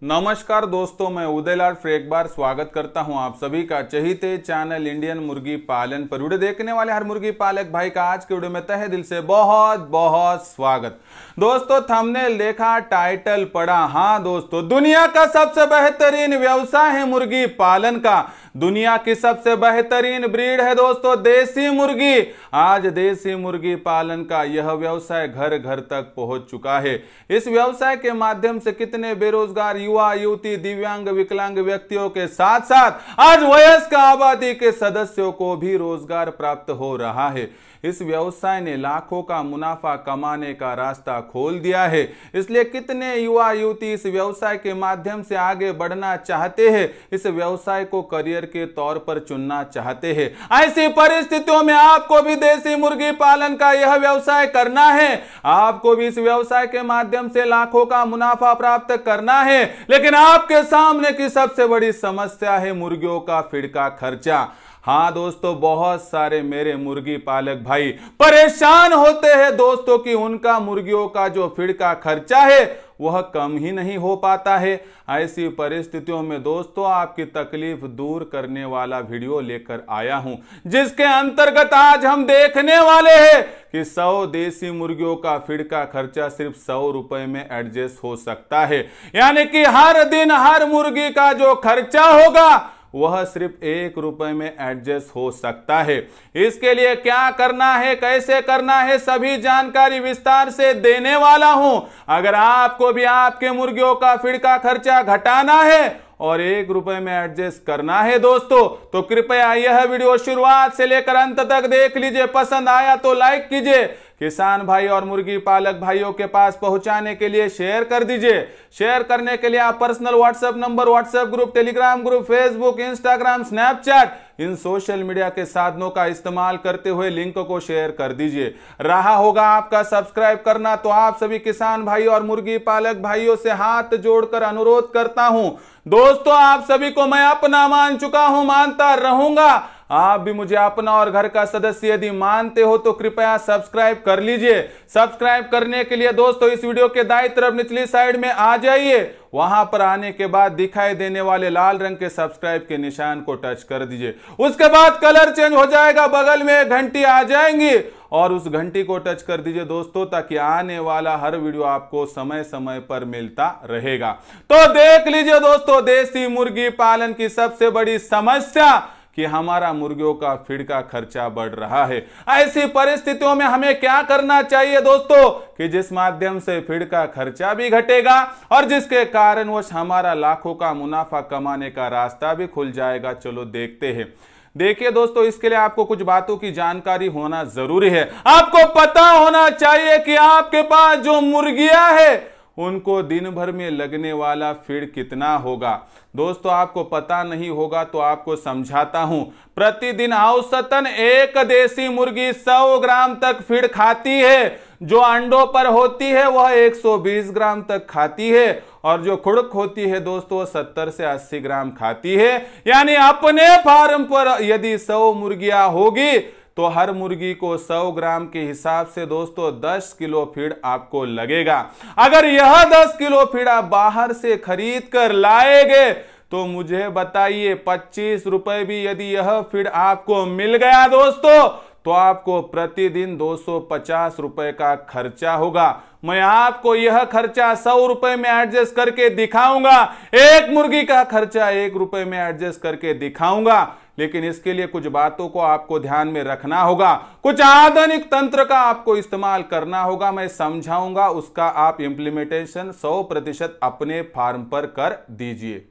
नमस्कार दोस्तों, मैं उदयलाल फिर एक बार स्वागत करता हूं आप सभी का चहीते चैनल इंडियन मुर्गी पालन पर। वीडियो देखने वाले हर मुर्गी पालक भाई का आज के वीडियो में तहे दिल से बहुत बहुत स्वागत। दोस्तों थंबनेल देखा, टाइटल पढ़ा। हाँ दोस्तों, दुनिया का सबसे बेहतरीन व्यवसाय है मुर्गी पालन का। दुनिया की सबसे बेहतरीन ब्रीड है दोस्तों देसी मुर्गी। आज देसी मुर्गी पालन का यह व्यवसाय घर घर तक पहुंच चुका है। इस व्यवसाय के माध्यम से कितने बेरोजगार युवा युवती, दिव्यांग, विकलांग व्यक्तियों के साथ साथ आज वयस्क आबादी के सदस्यों को भी रोजगार प्राप्त हो रहा है। इस व्यवसाय ने लाखों का मुनाफा कमाने का रास्ता खोल दिया है। इसलिए कितने युवा युवती इस व्यवसाय के माध्यम से आगे बढ़ना चाहते हैं, इस व्यवसाय को करियर के तौर पर चुनना चाहते हैं। ऐसी परिस्थितियों में आपको भी देसी मुर्गी पालन का यह व्यवसाय करना है। आपको भी इस व्यवसाय के माध्यम से लाखों का मुनाफा प्राप्त करना है। लेकिन आपके सामने की सबसे बड़ी समस्या है मुर्गियों का फीड का खर्चा। हाँ दोस्तों, बहुत सारे मेरे मुर्गी पालक भाई परेशान होते हैं दोस्तों कि उनका मुर्गियों का जो फीड का खर्चा है वह कम ही नहीं हो पाता है। ऐसी परिस्थितियों में दोस्तों आपकी तकलीफ दूर करने वाला वीडियो लेकर आया हूं, जिसके अंतर्गत आज हम देखने वाले हैं कि 100 देसी मुर्गियों का फीड का खर्चा सिर्फ 100 रुपए में एडजस्ट हो सकता है। यानी कि हर दिन हर मुर्गी का जो खर्चा होगा वह सिर्फ 1 रुपए में एडजस्ट हो सकता है। इसके लिए क्या करना है, कैसे करना है, सभी जानकारी विस्तार से देने वाला हूं। अगर आपको भी आपके मुर्गियों का फीड का खर्चा घटाना है और 1 रुपए में एडजस्ट करना है दोस्तों, तो कृपया यह वीडियो शुरुआत से लेकर अंत तक देख लीजिए। पसंद आया तो लाइक कीजिए। किसान भाई और मुर्गी पालक भाइयों के पास पहुंचाने के लिए शेयर कर दीजिए। शेयर करने के लिए आप personal WhatsApp number, WhatsApp group, Telegram group, Facebook, Instagram, Snapchat, इन सोशल मीडिया के साधनों का इस्तेमाल करते हुए लिंक को शेयर कर दीजिए। रहा होगा आपका सब्सक्राइब करना, तो आप सभी किसान भाई और मुर्गी पालक भाइयों से हाथ जोड़कर अनुरोध करता हूं दोस्तों, आप सभी को मैं अपना मान चुका हूं, मानता रहूंगा। आप भी मुझे अपना और घर का सदस्य यदि मानते हो तो कृपया सब्सक्राइब कर लीजिए। सब्सक्राइब करने के लिए दोस्तों इस वीडियो के दाईं तरफ निचली साइड में आ जाइए। वहां पर आने के बाद दिखाई देने वाले लाल रंग के सब्सक्राइब के निशान को टच कर दीजिए। उसके बाद कलर चेंज हो जाएगा, बगल में एक घंटी आ जाएंगी और उस घंटी को टच कर दीजिए दोस्तों, ताकि आने वाला हर वीडियो आपको समय समय पर मिलता रहेगा। तो देख लीजिए दोस्तों, देसी मुर्गी पालन की सबसे बड़ी समस्या कि हमारा मुर्गियों का फीड का खर्चा बढ़ रहा है। ऐसी परिस्थितियों में हमें क्या करना चाहिए दोस्तों कि जिस माध्यम से फीड का खर्चा भी घटेगा और जिसके कारणवश हमारा लाखों का मुनाफा कमाने का रास्ता भी खुल जाएगा। चलो देखते हैं। देखिए दोस्तों, इसके लिए आपको कुछ बातों की जानकारी होना जरूरी है। आपको पता होना चाहिए कि आपके पास जो मुर्गियां है उनको दिन भर में लगने वाला फीड कितना होगा। दोस्तों आपको पता नहीं होगा तो आपको समझाता हूं। प्रतिदिन औसतन एक देसी मुर्गी 100 ग्राम तक फीड खाती है। जो अंडों पर होती है वह 120 ग्राम तक खाती है और जो खुड़क होती है दोस्तों 70 से 80 ग्राम खाती है। यानी अपने फार्म पर यदि 100 मुर्गियां होगी तो हर मुर्गी को 100 ग्राम के हिसाब से दोस्तों 10 किलो फीड आपको लगेगा। अगर यह 10 किलो फीड आप बाहर से खरीद कर लाएंगे तो मुझे बताइए 25 रुपए भी यदि यह फीड आपको मिल गया दोस्तों तो आपको प्रतिदिन 250 रुपए का खर्चा होगा। मैं आपको यह खर्चा 100 रुपए में एडजस्ट करके दिखाऊंगा। एक मुर्गी का खर्चा 1 रुपए में एडजस्ट करके दिखाऊंगा। लेकिन इसके लिए कुछ बातों को आपको ध्यान में रखना होगा, कुछ आधुनिक तंत्र का आपको इस्तेमाल करना होगा। मैं समझाऊंगा, उसका आप इंप्लीमेंटेशन 100% अपने फार्म पर कर दीजिए।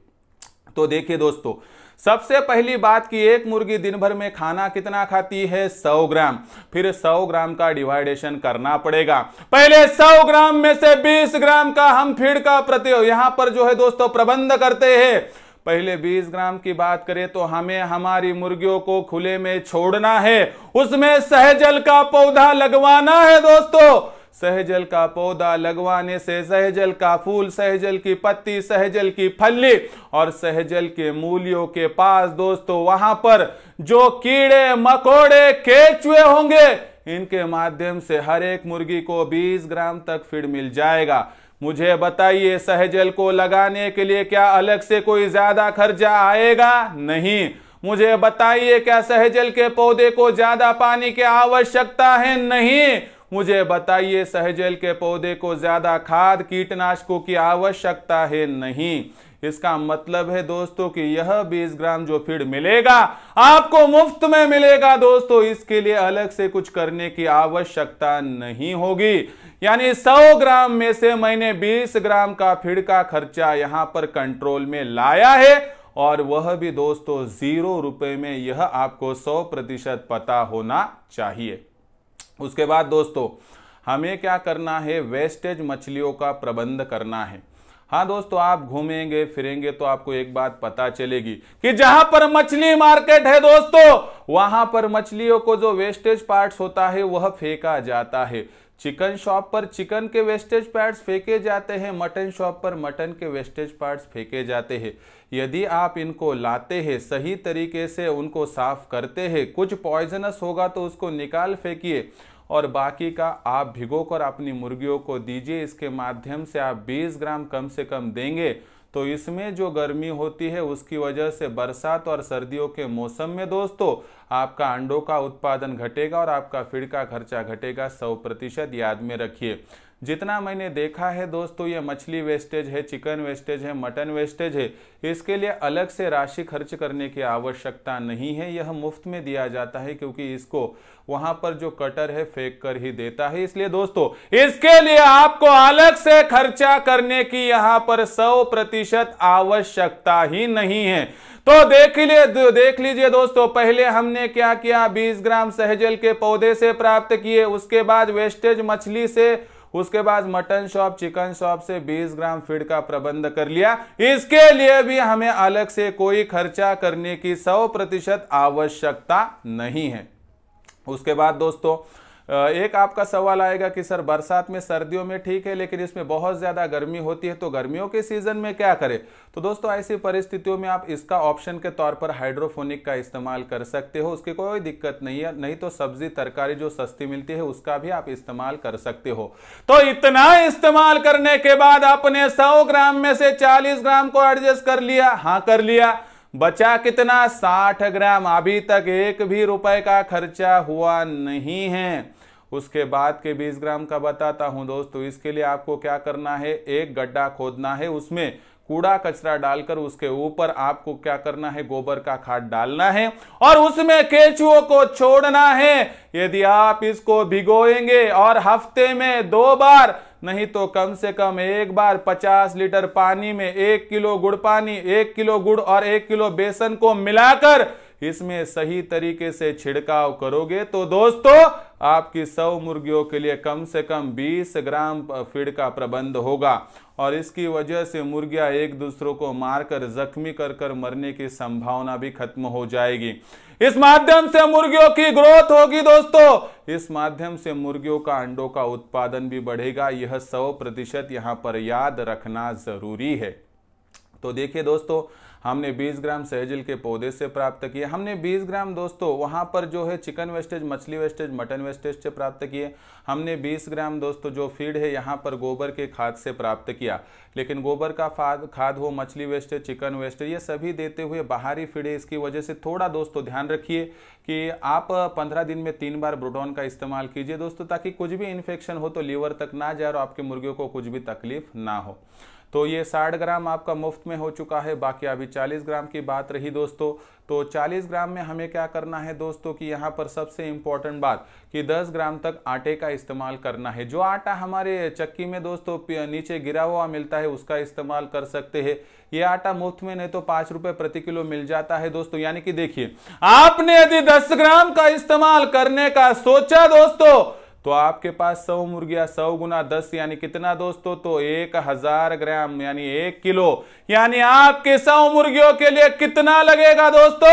तो देखिए दोस्तों, सबसे पहली बात कि एक मुर्गी दिन भर में खाना कितना खाती है, 100 ग्राम। फिर 100 ग्राम का डिवाइडेशन करना पड़ेगा। पहले 100 ग्राम में से 20 ग्राम का हम फीड का यहां पर जो है दोस्तों प्रबंध करते हैं। पहले 20 ग्राम की बात करें तो हमें हमारी मुर्गियों को खुले में छोड़ना है। उसमें सहजल का पौधा लगवाना है दोस्तों। सहजल का पौधा लगवाने से सहजल का फूल, सहजल की पत्ती, सहजल की फली और सहजल के मूलियों के पास दोस्तों वहां पर जो कीड़े मकोड़े केचुए होंगे, इनके माध्यम से हर एक मुर्गी को 20 ग्राम तक फीड मिल जाएगा। मुझे बताइए, सहजल को लगाने के लिए क्या अलग से कोई ज्यादा खर्चा आएगा? नहीं। मुझे बताइए, क्या सहजल के पौधे को ज्यादा पानी की आवश्यकता है? नहीं। मुझे बताइए, सहजल के पौधे को ज्यादा खाद कीटनाशकों की आवश्यकता है? नहीं। इसका मतलब है दोस्तों कि यह 20 ग्राम जो फीड मिलेगा आपको मुफ्त में मिलेगा दोस्तों, इसके लिए अलग से कुछ करने की आवश्यकता नहीं होगी। यानी 100 ग्राम में से मैंने 20 ग्राम का फीड का खर्चा यहां पर कंट्रोल में लाया है, और वह भी दोस्तों 0 रुपए में। यह आपको 100% पता होना चाहिए। उसके बाद दोस्तों हमें क्या करना है? वेस्टेज मछलियों का प्रबंध करना है। हाँ दोस्तों, आप घूमेंगे फिरेंगे तो आपको एक बात पता चलेगी कि जहां पर मछली मार्केट है दोस्तों, वहां पर मछलियों को जो वेस्टेज पार्ट्स होता है वह फेंका जाता है। चिकन शॉप पर चिकन के वेस्टेज पार्ट्स फेंके जाते हैं, मटन शॉप पर मटन के वेस्टेज पार्ट्स फेंके जाते हैं। यदि आप इनको लाते हैं, सही तरीके से उनको साफ करते हैं, कुछ पॉइजनस होगा तो उसको निकाल फेंकिए, और बाकी का आप भिगोकर अपनी मुर्गियों को दीजिए। इसके माध्यम से आप 20 ग्राम कम से कम देंगे तो इसमें जो गर्मी होती है उसकी वजह से बरसात और सर्दियों के मौसम में दोस्तों आपका अंडों का उत्पादन घटेगा और आपका फीड का खर्चा घटेगा 100%। याद में रखिए। जितना मैंने देखा है दोस्तों, ये मछली वेस्टेज है, चिकन वेस्टेज है, मटन वेस्टेज है, इसके लिए अलग से राशि खर्च करने की आवश्यकता नहीं है। यह मुफ्त में दिया जाता है क्योंकि इसको वहां पर जो कटर है फेंक कर ही देता है। इसलिए दोस्तों इसके लिए आपको अलग से खर्चा करने की यहां पर 100% आवश्यकता ही नहीं है। तो देख लीजिए दोस्तों, पहले हमने क्या किया? 20 ग्राम सहजल के पौधे से प्राप्त किए, उसके बाद वेस्टेज मछली से, उसके बाद मटन शॉप चिकन शॉप से 20 ग्राम फीड का प्रबंध कर लिया। इसके लिए भी हमें अलग से कोई खर्चा करने की 100% आवश्यकता नहीं है। उसके बाद दोस्तों एक आपका सवाल आएगा कि सर बरसात में सर्दियों में ठीक है लेकिन इसमें बहुत ज्यादा गर्मी होती है, तो गर्मियों के सीजन में क्या करें? तो दोस्तों ऐसी परिस्थितियों में आप इसका ऑप्शन के तौर पर हाइड्रोफोनिक का इस्तेमाल कर सकते हो, उसकी कोई दिक्कत नहीं है। नहीं तो सब्जी तरकारी जो सस्ती मिलती है उसका भी आप इस्तेमाल कर सकते हो। तो इतना इस्तेमाल करने के बाद आपने 100 ग्राम में से 40 ग्राम को एडजस्ट कर लिया। हाँ कर लिया। बचा कितना? 60 ग्राम। अभी तक 1 भी रुपए का खर्चा हुआ नहीं है। उसके बाद के 20 ग्राम का बताता हूं दोस्तों। इसके लिए आपको क्या करना है? एक गड्ढा खोदना है, उसमें कूड़ा कचरा डालकर उसके ऊपर आपको क्या करना है? गोबर का खाद डालना है और उसमें केंचुओं को छोड़ना है। यदि आप इसको भिगोएंगे और हफ्ते में 2 बार, नहीं तो कम से कम 1 बार 50 लीटर पानी में 1 किलो गुड़ पानी, 1 किलो गुड़ और 1 किलो बेसन को मिलाकर इसमें सही तरीके से छिड़काव करोगे तो दोस्तों आपकी 100 मुर्गियों के लिए कम से कम 20 ग्राम फीड का प्रबंध होगा, और इसकी वजह से मुर्गियां एक दूसरों को मारकर जख्मी कर मरने की संभावना भी खत्म हो जाएगी। इस माध्यम से मुर्गियों की ग्रोथ होगी दोस्तों। इस माध्यम से मुर्गियों का अंडों का उत्पादन भी बढ़ेगा। यह 100% यहां पर याद रखना जरूरी है। तो देखिए दोस्तों, हमने 20 ग्राम सहजल के पौधे से प्राप्त किए, हमने 20 ग्राम दोस्तों वहां पर जो है चिकन वेस्टेज, मछली वेस्टेज, मटन वेस्टेज से प्राप्त किए, हमने 20 ग्राम दोस्तों जो फीड है यहाँ पर गोबर के खाद से प्राप्त किया। लेकिन गोबर का खाद हो, मछली वेस्टेज, चिकन वेस्टेज, ये सभी देते हुए बाहरी फीड है। इसकी वजह से थोड़ा दोस्तों ध्यान रखिए कि आप 15 दिन में 3 बार ब्रोडॉन का इस्तेमाल कीजिए दोस्तों, ताकि कुछ भी इन्फेक्शन हो तो लीवर तक ना जाए और आपकी मुर्गियों को कुछ भी तकलीफ ना हो। तो ये 60 ग्राम आपका मुफ्त में हो चुका है। बाकी अभी 40 ग्राम की बात रही दोस्तों। तो 40 ग्राम में हमें क्या करना है दोस्तों कि यहाँ पर सबसे इंपॉर्टेंट बात कि 10 ग्राम तक आटे का इस्तेमाल करना है। जो आटा हमारे चक्की में दोस्तों नीचे गिरा हुआ मिलता है उसका इस्तेमाल कर सकते हैं। ये आटा मुफ्त में नहीं तो 5 रुपए प्रति किलो मिल जाता है दोस्तों। यानी कि देखिए, आपने यदि 10 ग्राम का इस्तेमाल करने का सोचा दोस्तों तो आपके पास 100 मुर्गियां, 100 गुना 10 यानी कितना दोस्तों? तो 1000 ग्राम यानी 1 किलो। यानी आपके 100 मुर्गियों के लिए कितना लगेगा दोस्तों?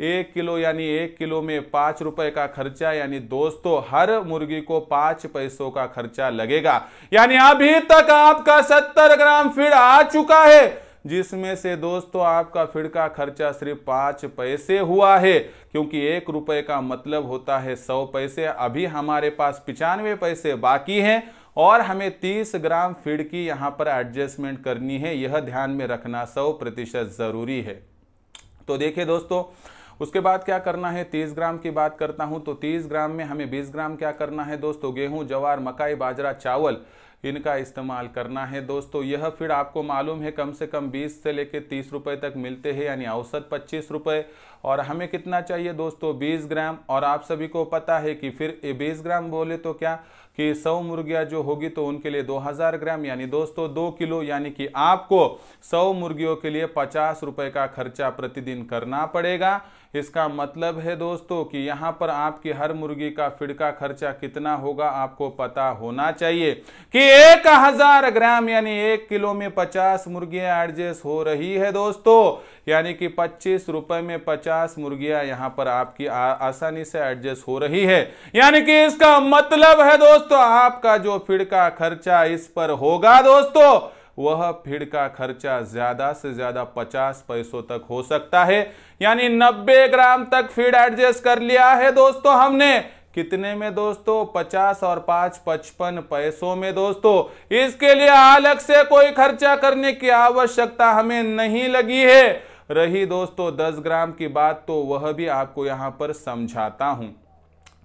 1 किलो। यानी 1 किलो में 5 रुपए का खर्चा, यानी दोस्तों हर मुर्गी को 5 पैसों का खर्चा लगेगा। यानी अभी तक आपका 70 ग्राम फीड आ चुका है, जिसमें से दोस्तों आपका फीड का खर्चा सिर्फ 5 पैसे हुआ है, क्योंकि 1 रुपए का मतलब होता है 100 पैसे। अभी हमारे पास 95 पैसे बाकी हैं और हमें 30 ग्राम फीड की यहां पर एडजस्टमेंट करनी है, यह ध्यान में रखना 100% जरूरी है। तो देखिए दोस्तों, उसके बाद क्या करना है, 30 ग्राम की बात करता हूं तो 30 ग्राम में हमें 20 ग्राम क्या करना है दोस्तों, गेहूं, जवार, मकाई, बाजरा, चावल इनका इस्तेमाल करना है दोस्तों। यह फीड आपको मालूम है कम से कम 20 से लेकर 30 रुपए तक मिलते हैं, यानी औसत 25 रुपए। और हमें कितना चाहिए दोस्तों, 20 ग्राम। और आप सभी को पता है कि फिर 20 ग्राम बोले तो क्या कि 100 मुर्गियां जो होगी तो उनके लिए 2000 ग्राम, यानी दोस्तों 2 किलो, यानी कि आपको 100 मुर्गियों के लिए 50 रुपए का खर्चा प्रतिदिन करना पड़ेगा। इसका मतलब है दोस्तों कि यहां पर आपकी हर मुर्गी का फीड का खर्चा कितना होगा आपको पता होना चाहिए कि 1000 ग्राम यानी 1 किलो में 50 मुर्गियां एडजस्ट हो रही है दोस्तों, यानी कि 25 रुपए में 50 मुर्गियां यहां पर आपकी आसानी से एडजस्ट हो रही है। यानी कि इसका मतलब है दोस्तों आपका जो फीड का खर्चा इस पर होगा दोस्तों, वह फीड का खर्चा ज्यादा से ज्यादा 50 पैसों तक हो सकता है। यानी 90 ग्राम तक फीड एडजस्ट कर लिया है दोस्तों हमने, कितने में दोस्तों, 50 और 5 55 पैसों में दोस्तों। इसके लिए अलग से कोई खर्चा करने की आवश्यकता हमें नहीं लगी है। रही दोस्तों 10 ग्राम की बात, तो वह भी आपको यहां पर समझाता हूं।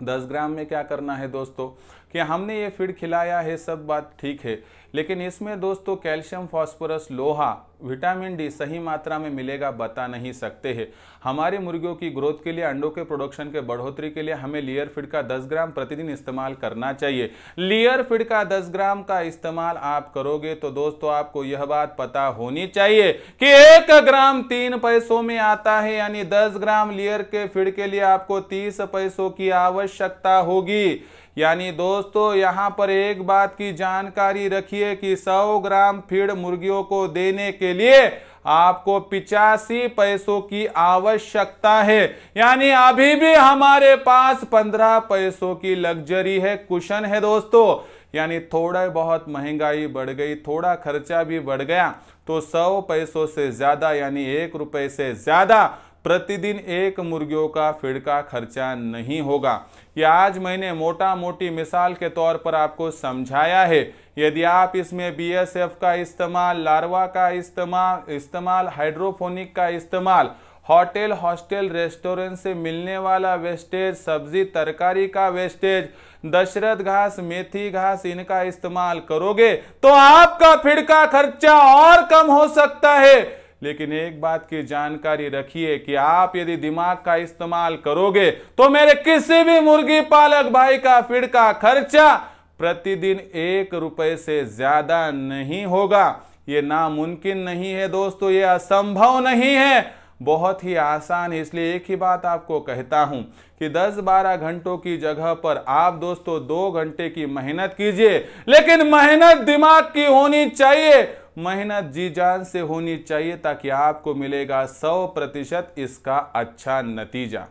10 ग्राम में क्या करना है दोस्तों कि हमने ये फीड खिलाया है, सब बात ठीक है, लेकिन इसमें दोस्तों कैल्शियम, फास्फोरस, लोहा, विटामिन डी सही मात्रा में मिलेगा बता नहीं सकते हैं। हमारी मुर्गियों की ग्रोथ के लिए, अंडों के प्रोडक्शन के बढ़ोतरी के लिए हमें लेयर फीड का 10 ग्राम प्रतिदिन इस्तेमाल करना चाहिए। लेयर फीड का 10 ग्राम का इस्तेमाल आप करोगे तो दोस्तों आपको यह बात पता होनी चाहिए कि 1 ग्राम 3 पैसों में आता है, यानी 10 ग्राम लेयर के फीड के लिए आपको 30 पैसों की आवश्यकता होगी। यानी दोस्तों यहां पर एक बात की जानकारी रखिए कि 100 ग्राम फीड मुर्गियों को देने के लिए आपको 85 पैसों की आवश्यकता है। यानी अभी भी हमारे पास 15 पैसों की लग्जरी है, कुशन है दोस्तों। यानी थोड़ा बहुत महंगाई बढ़ गई, थोड़ा खर्चा भी बढ़ गया तो 100 पैसों से ज्यादा यानी 1 रुपए से ज्यादा प्रतिदिन एक मुर्गियों का फीड का खर्चा नहीं होगा। ये आज मैंने मोटा मोटी मिसाल के तौर पर आपको समझाया है। यदि आप इसमें BSF का इस्तेमाल, लार्वा का इस्तेमाल, हाइड्रोफोनिक का इस्तेमाल, होटल, हॉस्टल, रेस्टोरेंट से मिलने वाला वेस्टेज, सब्जी तरकारी का वेस्टेज, दशरथ घास, मेथी घास, इनका इस्तेमाल करोगे तो आपका फीड का खर्चा और कम हो सकता है। लेकिन एक बात की जानकारी रखिए कि आप यदि दिमाग का इस्तेमाल करोगे तो मेरे किसी भी मुर्गी पालक भाई का फीड का खर्चा प्रतिदिन 1 रुपए से ज्यादा नहीं होगा। ये नामुमकिन नहीं है दोस्तों, ये असंभव नहीं है, बहुत ही आसान है। इसलिए एक ही बात आपको कहता हूं कि 10-12 घंटों की जगह पर आप दोस्तों 2 घंटे की मेहनत कीजिए, लेकिन मेहनत दिमाग की होनी चाहिए, मेहनत जी जान से होनी चाहिए, ताकि आपको मिलेगा 100% इसका अच्छा नतीजा।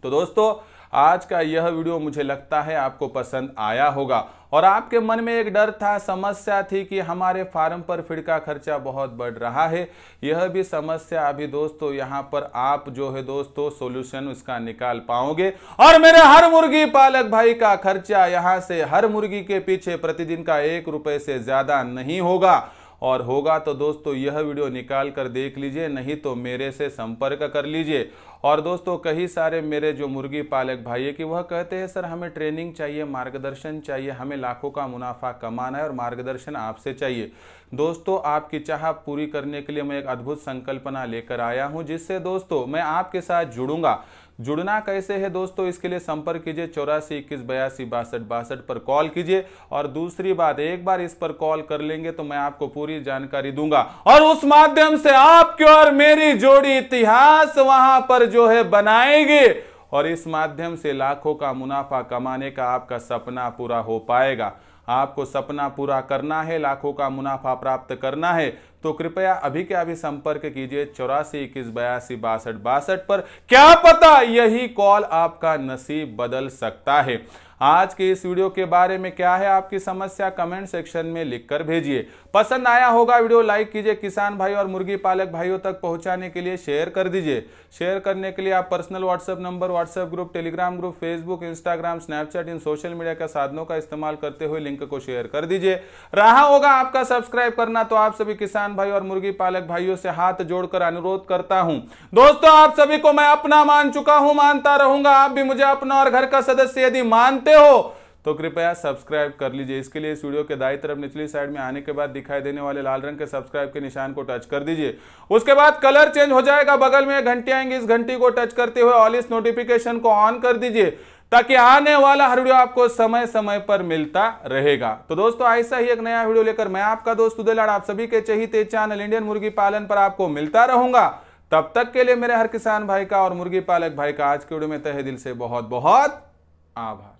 तो दोस्तों आज का यह वीडियो मुझे लगता है आपको पसंद आया होगा। और आपके मन में एक डर था, समस्या थी कि हमारे फार्म पर फीड का खर्चा बहुत बढ़ रहा है। यह भी समस्या अभी दोस्तों यहाँ पर आप जो है दोस्तों सॉल्यूशन उसका निकाल पाओगे। और मेरे हर मुर्गी पालक भाई का खर्चा यहाँ से हर मुर्गी के पीछे प्रतिदिन का 1 रुपए से ज्यादा नहीं होगा। और होगा तो दोस्तों यह वीडियो निकाल कर देख लीजिए, नहीं तो मेरे से संपर्क कर लीजिए। और दोस्तों कई सारे मेरे जो मुर्गी पालक भाई है कि वह कहते हैं सर हमें ट्रेनिंग चाहिए, मार्गदर्शन चाहिए, हमें लाखों का मुनाफा कमाना है और मार्गदर्शन आपसे चाहिए। दोस्तों आपकी चाह पूरी करने के लिए मैं एक अद्भुत संकल्पना लेकर आया हूं, जिससे दोस्तों मैं आपके साथ जुड़ूंगा। जुड़ना कैसे है दोस्तों, इसके लिए संपर्क कीजिए 84 21 82 62 62 पर कॉल कीजिए। और दूसरी बात, एक बार इस पर कॉल कर लेंगे तो मैं आपको पूरी जानकारी दूंगा और उस माध्यम से आपकी और मेरी जोड़ी इतिहास वहां पर जो है बनाएगी और इस माध्यम से लाखों का मुनाफा कमाने का आपका सपना पूरा हो पाएगा। आपको सपना पूरा करना है, लाखों का मुनाफा प्राप्त करना है, तो कृपया अभी के अभी संपर्क कीजिए 84 21 82 62 62 पर। क्या पता यही कॉल आपका नसीब बदल सकता है। आज के इस वीडियो के बारे में क्या है आपकी समस्या, कमेंट सेक्शन में लिखकर भेजिए। पसंद आया होगा वीडियो लाइक कीजिए, किसान भाई और मुर्गी पालक भाइयों तक पहुंचाने के लिए शेयर कर दीजिए। शेयर करने के लिए आप personal WhatsApp number, WhatsApp group, Telegram group, Facebook, Instagram, Snapchat इन सोशल मीडिया के साधनों का इस्तेमाल करते हुए लिंक को शेयर कर दीजिए। रहा होगा आपका सब्सक्राइब करना, तो आप सभी किसान भाई और मुर्गी पालक भाइयों से हाथ जोड़कर अनुरोध करता हूं। दोस्तों, आप सभी को मैं अपना मान चुका हूं, मानता रहूंगा। आप भी मुझे अपना और घर का सदस्य यदि मानते हो तो कृपया सब्सक्राइब कर लीजिए। इसके लिए इस वीडियो के दाईं तरफ निचली साइड में आने के बाद दिखाई देने वाले लाल रंग के सब्सक्राइब के निशान को टच कर दीजिए। उसके बाद कलर चेंज हो जाएगा, बगल में घंटी आएंगी, इस घंटी को टच करते हुए ऑल इस नोटिफिकेशन को ऑन कर दीजिए, ताकि आने वाला हर वीडियो आपको समय समय पर मिलता रहेगा। तो दोस्तों, ऐसा ही एक नया वीडियो लेकर मैं आपका दोस्त उदय लाड आप सभी के चहीते चैनल इंडियन मुर्गी पालन पर आपको मिलता रहूंगा। तब तक के लिए मेरे हर किसान भाई का और मुर्गी पालक भाई का आज के वीडियो में तहे दिल से बहुत बहुत आभार।